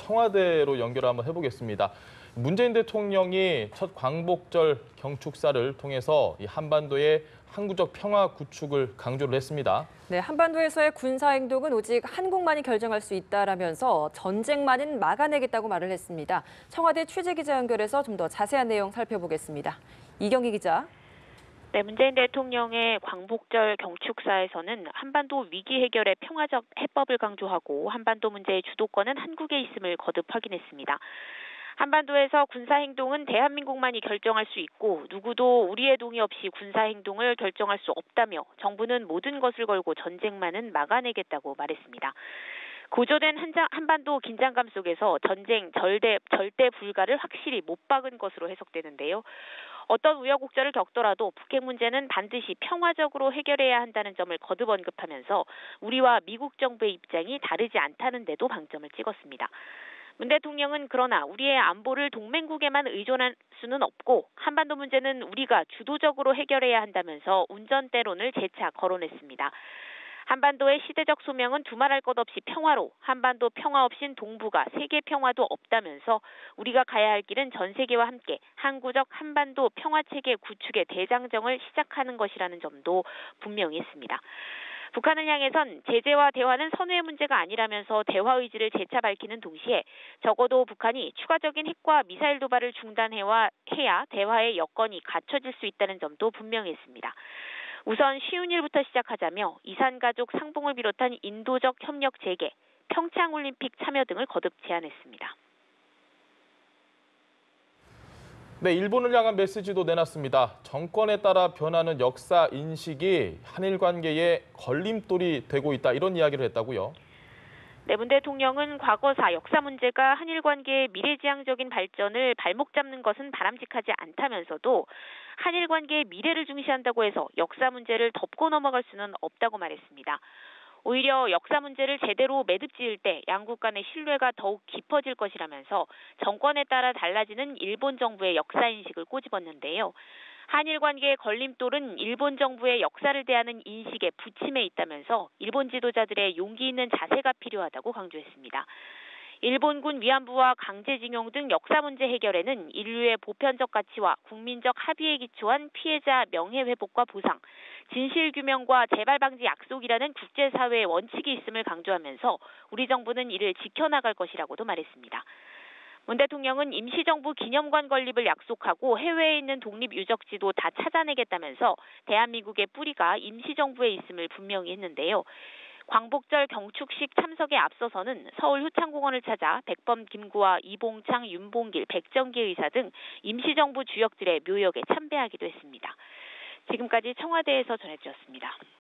청와대로 연결을 한번 해보겠습니다. 문재인 대통령이 첫 광복절 경축사를 통해서 이 한반도의 항구적 평화 구축을 강조를 했습니다. 네, 한반도에서의 군사 행동은 오직 한국만이 결정할 수 있다라면서 전쟁만은 막아내겠다고 말을 했습니다. 청와대 취재기자 연결해서 좀 더 자세한 내용 살펴보겠습니다. 이경희 기자. 네, 문재인 대통령의 광복절 경축사에서는 한반도 위기 해결의 평화적 해법을 강조하고 한반도 문제의 주도권은 한국에 있음을 거듭 확인했습니다. 한반도에서 군사행동은 대한민국만이 결정할 수 있고 누구도 우리의 동의 없이 군사행동을 결정할 수 없다며 정부는 모든 것을 걸고 전쟁만은 막아내겠다고 말했습니다. 고조된 한반도 긴장감 속에서 전쟁 절대 불가를 확실히 못 박은 것으로 해석되는데요. 어떤 우여곡절을 겪더라도 북핵 문제는 반드시 평화적으로 해결해야 한다는 점을 거듭 언급하면서 우리와 미국 정부의 입장이 다르지 않다는 데도 방점을 찍었습니다. 문 대통령은 그러나 우리의 안보를 동맹국에만 의존할 수는 없고 한반도 문제는 우리가 주도적으로 해결해야 한다면서 운전대론을 재차 거론했습니다. 한반도의 시대적 소명은 두말할 것 없이 평화로, 한반도 평화 없인 동북아, 세계 평화도 없다면서 우리가 가야 할 길은 전 세계와 함께 항구적 한반도 평화체계 구축의 대장정을 시작하는 것이라는 점도 분명히 했습니다. 북한을 향해선 제재와 대화는 선의의 문제가 아니라면서 대화 의지를 재차 밝히는 동시에 적어도 북한이 추가적인 핵과 미사일 도발을 중단해야 대화의 여건이 갖춰질 수 있다는 점도 분명히 했습니다. 우선 쉬운 일부터 시작하자며 이산가족 상봉을 비롯한 인도적 협력 재개, 평창올림픽 참여 등을 거듭 제안했습니다. 네, 일본을 향한 메시지도 내놨습니다. 정권에 따라 변하는 역사 인식이 한일 관계에 걸림돌이 되고 있다, 이런 이야기를 했다고요. 네, 문 대통령은 과거사 역사 문제가 한일 관계의 미래지향적인 발전을 발목 잡는 것은 바람직하지 않다면서도 한일 관계의 미래를 중시한다고 해서 역사 문제를 덮고 넘어갈 수는 없다고 말했습니다. 오히려 역사 문제를 제대로 매듭지을 때 양국 간의 신뢰가 더욱 깊어질 것이라면서 정권에 따라 달라지는 일본 정부의 역사 인식을 꼬집었는데요. 한일 관계의 걸림돌은 일본 정부의 역사를 대하는 인식의 부침에 있다면서 일본 지도자들의 용기 있는 자세가 필요하다고 강조했습니다. 일본군 위안부와 강제징용 등 역사 문제 해결에는 인류의 보편적 가치와 국민적 합의에 기초한 피해자 명예회복과 보상, 진실규명과 재발방지 약속이라는 국제사회의 원칙이 있음을 강조하면서 우리 정부는 이를 지켜나갈 것이라고도 말했습니다. 문 대통령은 임시정부 기념관 건립을 약속하고 해외에 있는 독립유적지도 다 찾아내겠다면서 대한민국의 뿌리가 임시정부에 있음을 분명히 했는데요. 광복절 경축식 참석에 앞서서는 서울 효창공원을 찾아 백범 김구와 이봉창, 윤봉길, 백정기 의사 등 임시정부 주역들의 묘역에 참배하기도 했습니다. 지금까지 청와대에서 전해드렸습니다.